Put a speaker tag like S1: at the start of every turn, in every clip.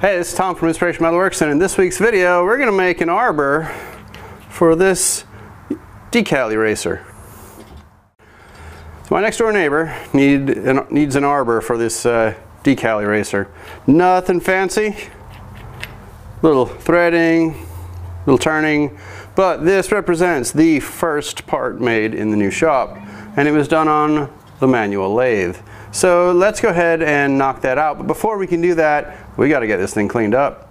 S1: Hey, this is Tom from Inspiration Metalworks, and in this week's video we're going to make an arbor for this decal eraser. So my next door neighbor needs an arbor for this decal eraser. Nothing fancy, little threading, little turning, but this represents the first part made in the new shop, and it was done on the manual lathe. So let's go ahead and knock that out, but before we can do that, we got to get this thing cleaned up.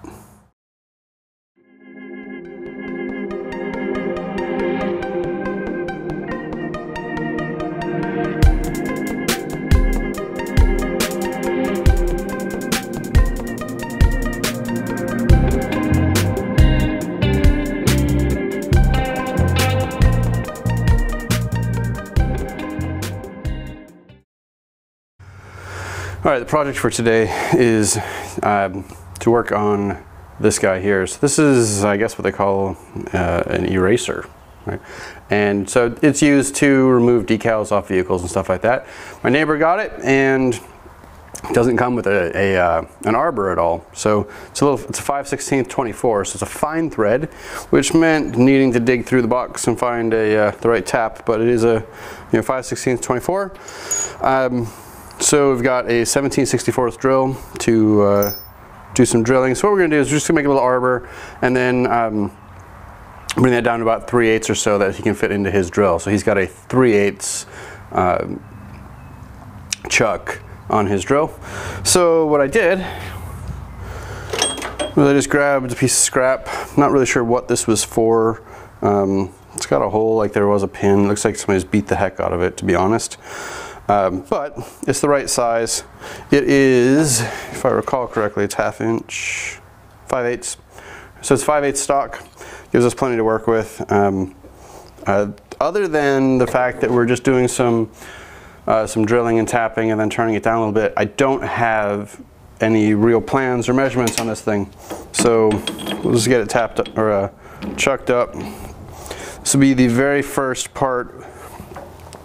S1: All right, the project for today is to work on this guy here. So this is, I guess, what they call an eraser, right? And so it's used to remove decals off vehicles and stuff like that. My neighbor got it, and it doesn't come with an arbor at all. So it's a 5/16 24, so it's a fine thread, which meant needing to dig through the box and find the right tap. But it is a 5/16 24. So we've got a 17/64 drill to do some drilling. So what we're going to do is we're just going to make a little arbor, and then bring that down to about 3/8 or so that he can fit into his drill. So he's got a 3/8 chuck on his drill. So what I did was I just grabbed a piece of scrap. Not really sure what this was for. It's got a hole like there was a pin. Looks like somebody's beat the heck out of it, to be honest. But it's the right size. It is, if I recall correctly, it's 1/2 inch, 5/8. So it's 5/8 stock. Gives us plenty to work with. Other than the fact that we're just doing some drilling and tapping and then turning it down a little bit, I don't have any real plans or measurements on this thing. So we'll just get it tapped up, or chucked up. This will be the very first part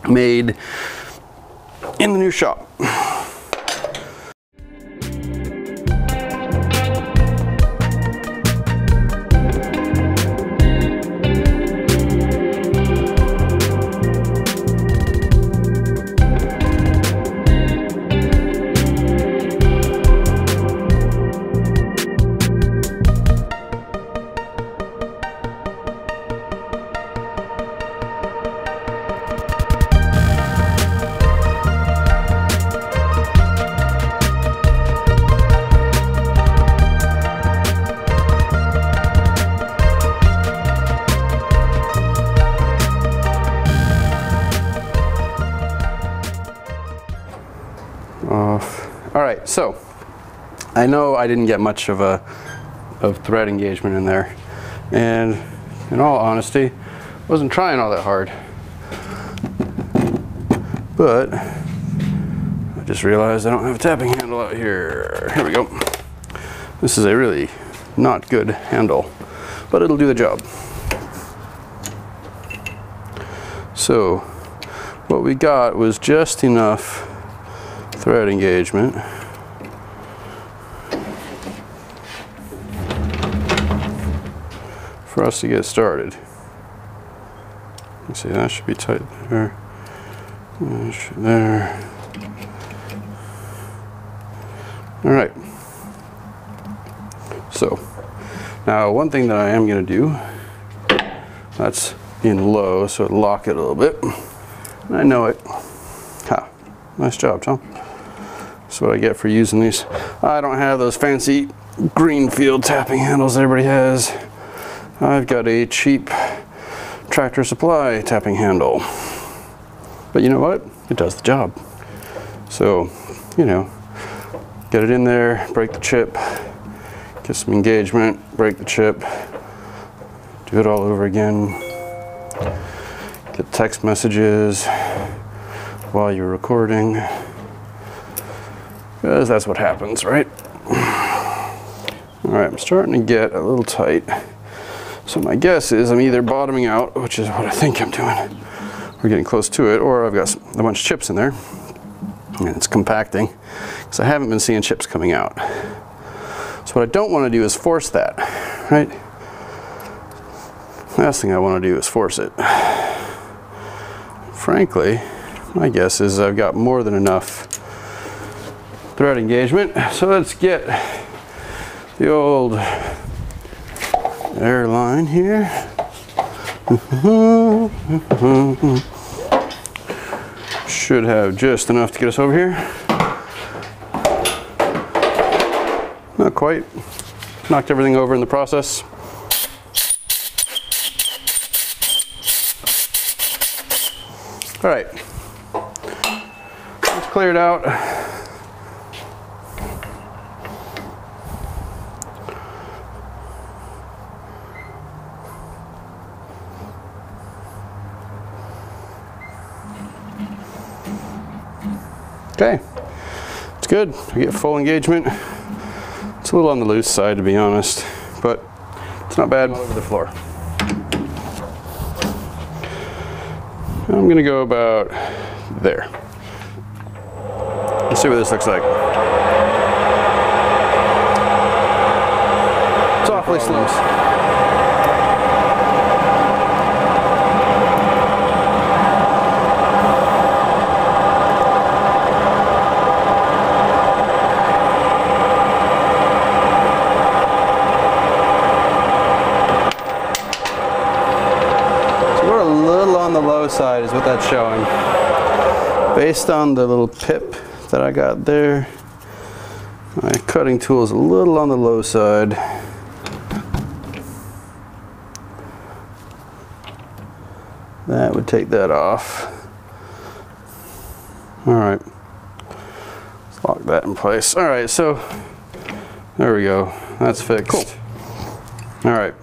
S1: made in the new shop. All right, so I know I didn't get much of thread engagement in there, and in all honesty, I wasn't trying all that hard. But I just realized I don't have a tapping handle out here. Here we go. This is a really not good handle, but it'll do the job. So what we got was just enough thread engagement for us to get started. Let's see, that should be tight there. There. All right. So now one thing that I am going to do, that's in low, so it'll lock it a little bit. And I know it. Ha! Nice job, Tom. That's what I get for using these. I don't have those fancy Greenfield tapping handles everybody has. I've got a cheap Tractor Supply tapping handle. But you know what? It does the job. So, get it in there, break the chip, get some engagement, break the chip, do it all over again, get text messages while you're recording. Because that's what happens, right? All right, I'm starting to get a little tight. So my guess is I'm either bottoming out, which is what I think I'm doing. We're getting close to it, or I've got a bunch of chips in there. And it's compacting, because I haven't been seeing chips coming out. So what I don't want to do is force that, right? Last thing I want to do is force it. Frankly, my guess is I've got more than enough thread engagement. So let's get the old airline here. Should have just enough to get us over here. Not quite. Knocked everything over in the process. All right, let's clear it out. Okay, it's good. I get full engagement. It's a little on the loose side, to be honest, but it's not bad. All over the floor. I'm gonna go about there. Let's see what this looks like. It's awfully loose. Side is what that's showing. Based on the little pip that I got there, my cutting tool is a little on the low side. That would take that off. All right, let's lock that in place. All right, so there we go. That's fixed. Cool. All right.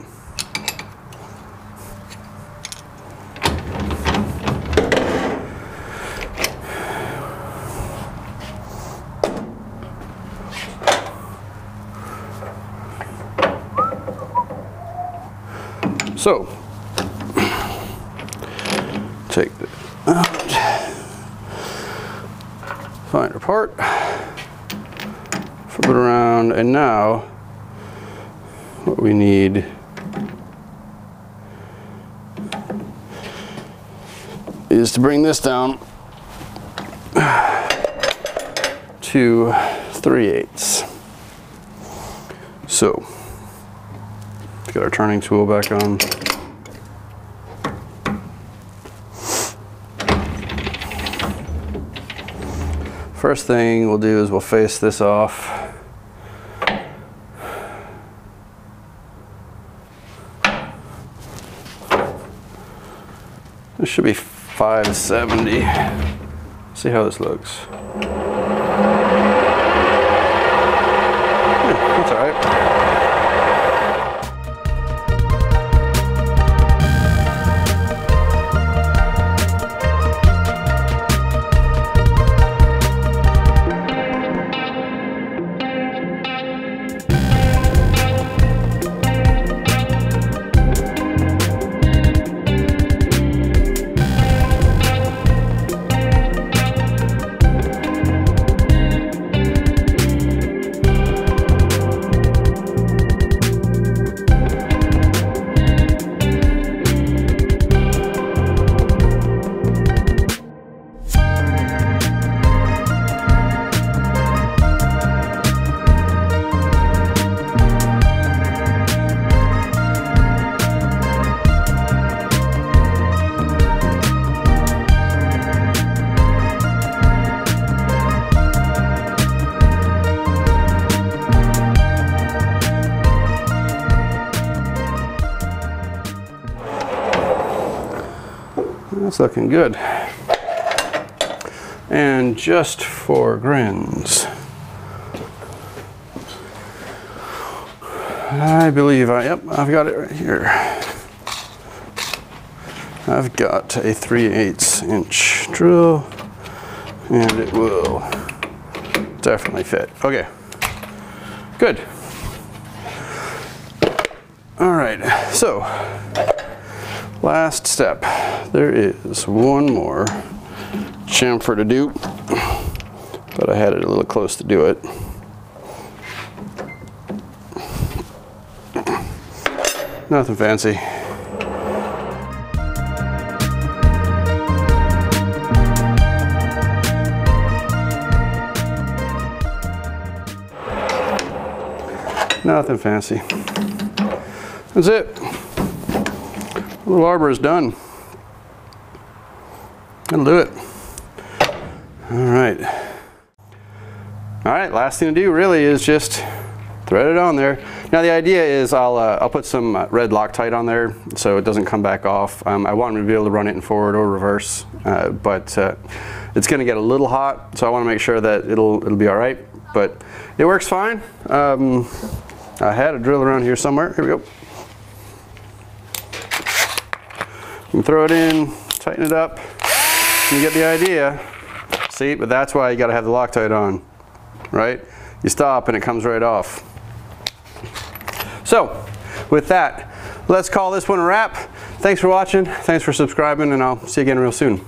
S1: So, take it out, find our part, flip it around, and now what we need is to bring this down to 3/8. So, let's get our turning tool back on. First thing we'll do is we'll face this off. This should be 570. See how this looks. Yeah, that's all right. That's looking good. And just for grins, I believe I've got it right here. I've got a 3/8 inch drill and it will definitely fit. Okay, good. All right, so last step. There is one more chamfer to do, but I had it a little close to do it. Nothing fancy. Nothing fancy. That's it. Little arbor is done. That'll do it. All right. All right, last thing to do really is just thread it on there. Now the idea is I'll put some red Loctite on there so it doesn't come back off. I want to be able to run it in forward or reverse, but it's going to get a little hot, so I want to make sure that it'll be all right. But it works fine. I had a drill around here somewhere. Here we go. You can throw it in, tighten it up, you get the idea. See, but that's why you got to have the Loctite on, right? You stop and it comes right off. So, with that, let's call this one a wrap. Thanks for watching, thanks for subscribing, and I'll see you again real soon.